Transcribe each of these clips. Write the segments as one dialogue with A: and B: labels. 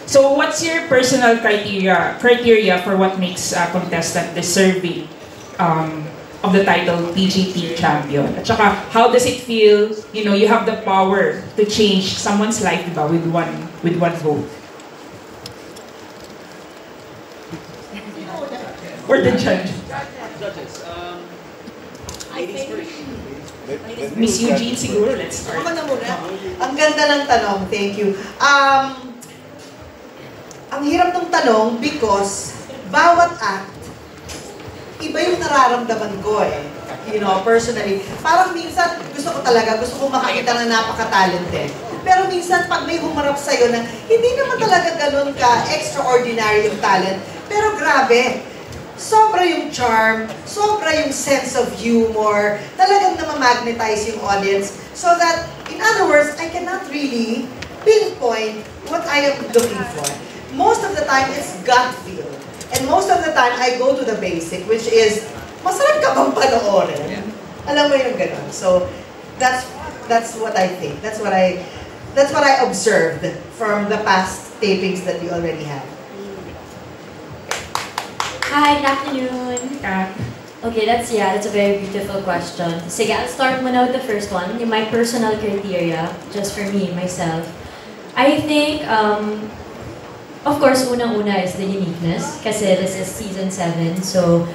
A: So what's your personal criteria for what makes a contestant deserving of the title PGT champion? At saka, how does it feel, you have the power to change someone's life, diba, with one vote? Or the judge?
B: Judges, ladies first.
A: Miss Eugene siguro, let's start.
C: Ako na muna. Ang ganda ng tanong, thank you. Ang hirap ng tanong because bawat act, iba yung nararamdaman ko eh. Personally. Parang minsan, gusto ko makakita na napaka-talented. Pero minsan, pag may humarap sa'yo na hindi naman talaga ganun ka extraordinary yung talent, pero grabe, sobra yung charm, sobra yung sense of humor, talagang namamagnetize yung audience. So that, in other words, I cannot really pinpoint what I am looking for. Most of the time, it's gut feel. And most of the time, I go to the basic, which is, masarap ka bang panoorin? Yeah. Alam mo yung ganun. So, that's what I think. That's what I observed from the past tapings that you already had.
D: Hi, good afternoon. Okay, that's a very beautiful question. Sige, I'll start muna with the first one. My personal criteria, just for me, myself. I think, of course, unang-una is the uniqueness. Kasi this is season 7, so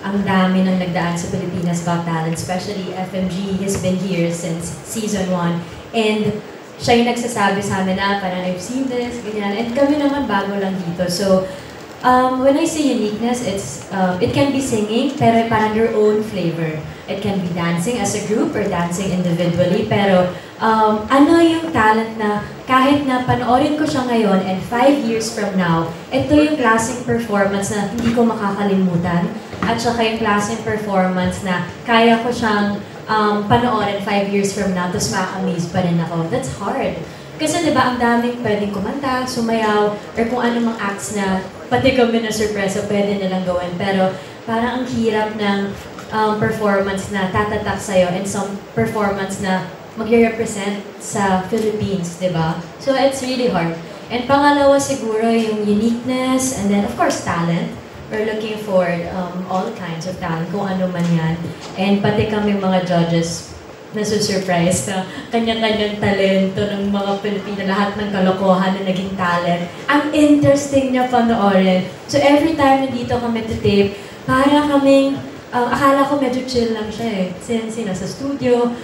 D: ang dami nang nagdaan sa Pilipinas Got Talent, especially FMG has been here since season 1. And siya yung nagsasabi sa amin na parang I've seen this, ganyan. And kami naman bago lang dito. So, when I say uniqueness, it can be singing, pero parang your own flavor. It can be dancing as a group or dancing individually, pero ano yung talent na kahit na panoorin ko siya ngayon and 5 years from now, ito yung klaseng performance na hindi ko makakalimutan at saka yung klaseng performance na kaya ko siyang panoorin 5 years from now tapos ma-amaze pa rin ako. That's hard. Kasi diba, ang daming pwedeng kumanta, sumayaw, or kung anumang acts na pati kami na surpresa pwede nilang gawin. Pero parang ang hirap ng performance na tatatak sa'yo and some performance na mag-represent sa Philippines, diba? So it's really hard. And pangalawa siguro yung uniqueness and then of course talent. We're looking for all kinds of talent, kung ano man yan. And pati kami mga judges, nasusurprise na kanya-kanyang talento ng mga Pilipino, lahat ng kalokohan na naging talent. Ang interesting niya panoorin. So every time nandito kami to tape, para kaming, akala ko medyo chill lang siya eh. Since nasa studio.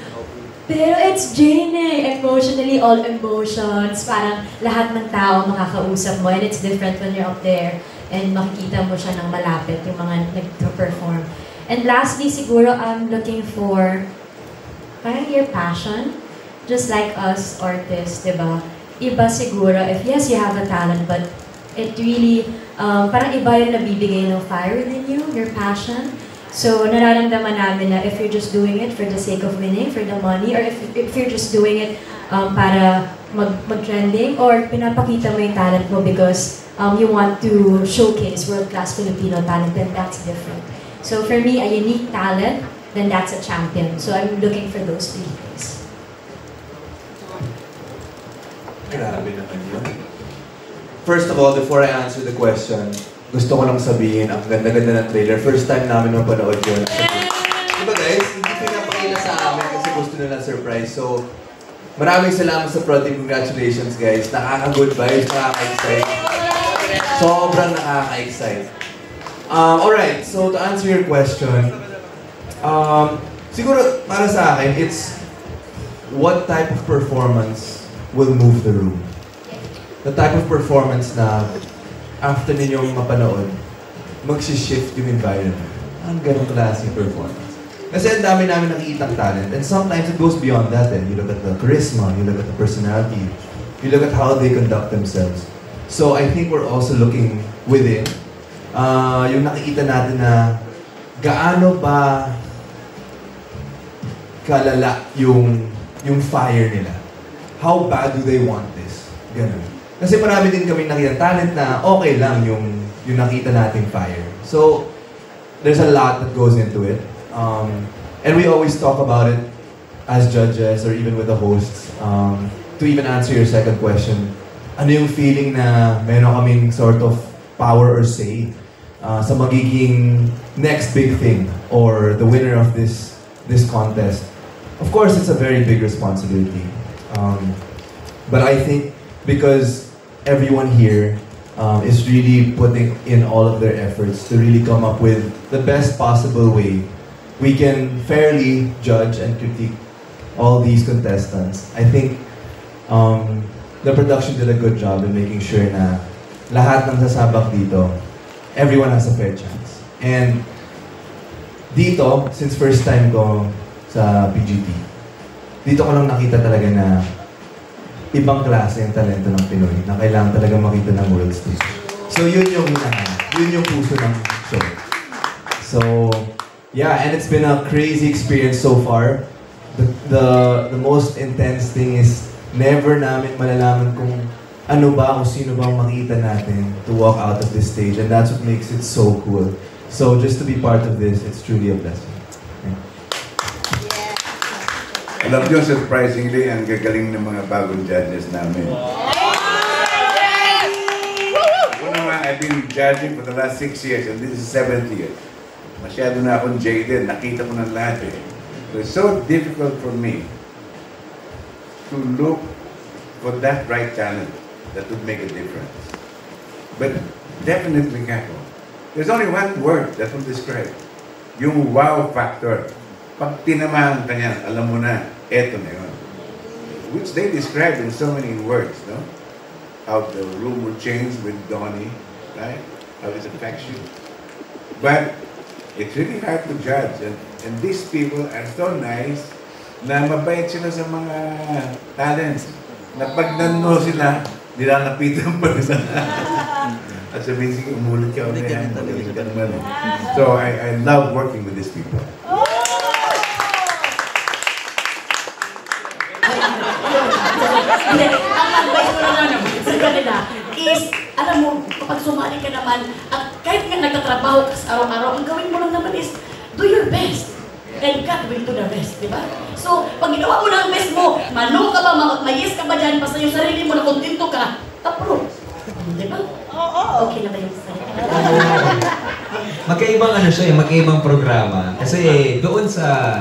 D: Pero it's draining. Emotionally, all emotions. Parang lahat ng tao makakausap mo. And it's different when you're up there. And makikita mo siya ng malapit, yung mga nag-perform. And lastly, siguro, I'm looking for parang your passion. Just like us artists, diba? Iba siguro, if yes, you have a talent, but it really, parang iba yung nabibigay ng fire within you, your passion. So, nararamdaman namin na if you're just doing it for the sake of winning, for the money, or if you're just doing it para mag-trending, or pinapakita mo yung talent mo because you want to showcase world-class Filipino talent, then that's different. So, for me, a unique talent, then that's a champion. So, I'm looking for those 3 things.
E: Grabe naman yun. First of all, before I answer the question, gusto ko lang sabihin, ang ganda-ganda ng trailer. First time namin nung panood yun. Diba guys, hindi pinapakita sa amin kasi gusto nila surprise. So, maraming salamat sa prod team. Congratulations guys. Nakaka-good vibes, nakaka-excite. Sobrang nakaka-excite. Alright, so to answer your question, siguro para sa akin, it's what type of performance will move the room. The type of performance na after ninyong mapanood, magsishift yung environment. Ang ganong klaseng performance. Kasi ang dami namin nakikitang talent. And sometimes it goes beyond that. You look at the charisma, you look at the personality, you look at how they conduct themselves. So I think we're also looking within. Yung nakikita natin na gaano ba kalala yung fire nila. How bad do they want this? Ganun. Kasi marami din kami nakita talent na okay lang yung nakita nating fire. So, there's a lot that goes into it. And we always talk about it as judges or even with the hosts. To even answer your second question, ano yung feeling na meron kaming sort of power or say sa magiging next big thing or the winner of this contest. Of course, it's a very big responsibility. But I think because everyone here is really putting in all of their efforts to really come up with the best possible way we can fairly judge and critique all these contestants. I think the production did a good job in making sure na lahat ng sasabak dito, everyone has a fair chance. And dito, since first time ko sa PGT, dito ko lang nakita talaga na ibang klase yung talento ng Pinoy na kailangan talaga makita ng world stage. So yun yung puso ng show. So yeah, and it's been a crazy experience so far. The most intense thing is never namin malalaman kung ano ba, kung sino ba ang makita natin to walk out of this stage, and that's what makes it so cool. So just to be part of this, it's truly a blessing.
F: Alam nyo, surprisingly, ang gagaling ng mga bagong judges namin. Una nga, I've been judging for the last 6 years, and this is 7th year. Masyado na akong jaded, nakita ko ng lahat eh. So it's so difficult for me to look for that right talent that would make a difference. But definitely, Kako, there's only one word that will describe yung wow factor. Pag tinamahan ka niyan, alam mo na, eto na yun. Which they described in so many words, no? How the room will change with Donnie, right? How it affects you. But it's really hard to judge. And these people are so nice na mabait sila sa mga talents. Na pag nano sila, nilalapitan pa rin. At sabihin, sige, umulit ka ulit yan. So I love working with these people.
G: Ang advice ko naman sa kanila is, alam mo, kapag sumali ka naman, at kahit nga nagtatrabaho ka sa araw-araw, ang gawin mo lang naman is, do your best. And God will do the rest, di ba? So, pag ginawa mo na ang best mo, mano ka ba, mayes ka ba dyan, basta yung sarili mo na kontento ka, approve. Di ba? Okay na ba yung sarili?
H: Magkaibang ano siya, magkaibang programa. Kasi doon sa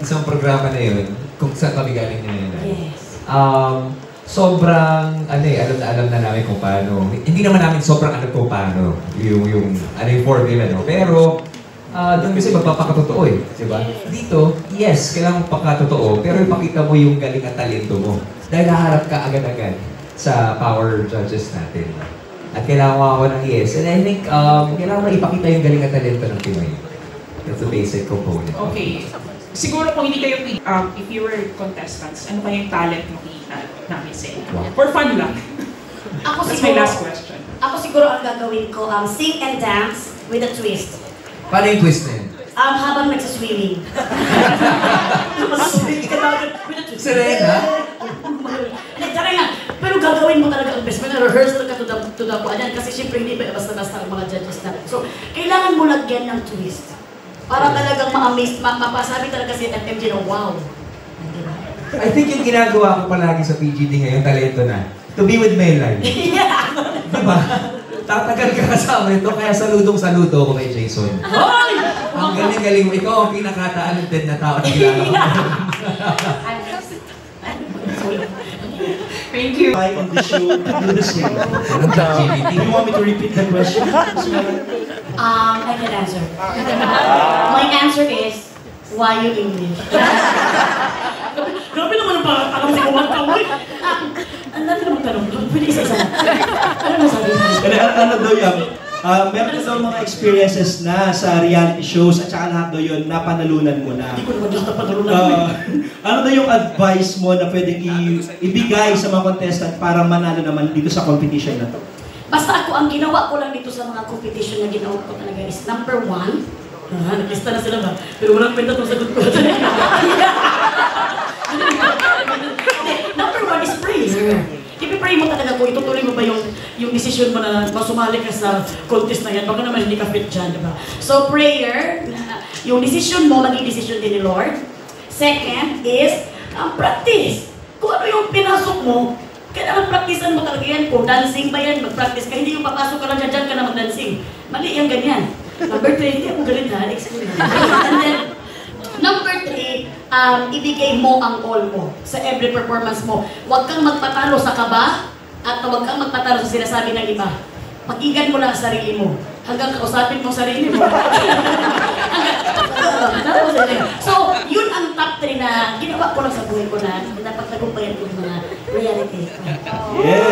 H: isang programa na yun, kung saan kami galing na yun.
G: Yes.
H: Sobrang, alam na namin kung paano. Hindi naman namin sobrang alam kung paano yung formula, no? Pero, doon kasi magpapakatotoo eh, di ba? Dito, yes, kailangan magpakatotoo, pero ipakita mo yung galing at talento mo. Dahil haharap ka agad-agad sa power judges natin. At kailangan mo ng yes. And I think, kailangan mo ipakita yung galing at talento ng Pinoy. That's the basic component.
A: Okay. Siguro kung hindi kayo, if you were contestants, ano kayong talent makikita namin sa inyo?
H: Wow.
A: For fun lang. That's my last question.
G: Ako siguro ang gagawin ko, sing and dance with a twist.
H: Paano yung twist na yun?
G: Habang nagsaswimming.
H: Serena?
G: Tsaka nga, pero gagawin mo talaga ang best. May rehearsal ka to the point. Kasi syempre hindi ba basta-basta ang mga judges natin. So, kailangan mo lagyan ng twist. Para talagang ma-amaze, mapasabi talaga si FMJ na wow.
H: I think yung ginagawa ko palagi sa PGT ngayon, talento na. To be with Melay.
G: Yeah!
H: Diba? Tatagal ka kasama ito, kaya saludo ko kay Jason.
G: Hoy!
H: Ang galing-galing mo. Ikaw ang pinaka-talented na tao na kilala ko.
A: Thank you.
I: I on the show to do the same. Do you want me to repeat the question?
G: I can answer. My answer is, why you English? Grabe naman ang parang sa kumanta mo. Ano naman tanong? Pwede isa-isa. Ano nasabi mo?
I: Ano daw yan? Meron na daw mga experiences na sa reality shows at saka lahat daw yun, napanalunan mo na.
G: Hindi ko naman yung napanalunan.
I: Ano daw yung advice mo na pwedeng ibigay sa mga contestant para manalo naman dito sa competition na to?
G: Basta ako, ang ginawa ko lang dito sa mga competition na ginawa ko talaga is number 1. Naglista na sila ba? Pero walang kwenta itong sagot ko. Number 1 is prayer. I-pray mo talaga kung itutuloy mo ba yung decision mo na masumali ka sa contest na yan. Baka naman hindi ka fit dyan, diba? So prayer, yung decision mo, maging decision din ni Lord. Second is, practice. Kung ano yung pinasok mo, kailangan practicean mo talaga yan. kung dancing ba yan, mag-practice ka, hindi yung papasok ka lang dyan ka na mag-dancing. Mali yung ganyan. Number 2, hindi ako galit ha, excuse me. And then, number 3, ibigay mo ang all mo sa every performance mo. Huwag kang magpatalo sa kaba at huwag kang magpatalo sa sinasabi ng iba. Pakinggan mo lang ang sarili mo. Hanggang kausapin mo sarili mo. So, yun ang top 3 na ginawa ko lang sa buhay ko na dapat nagumpayan ko yung mga reality.
I: Yes!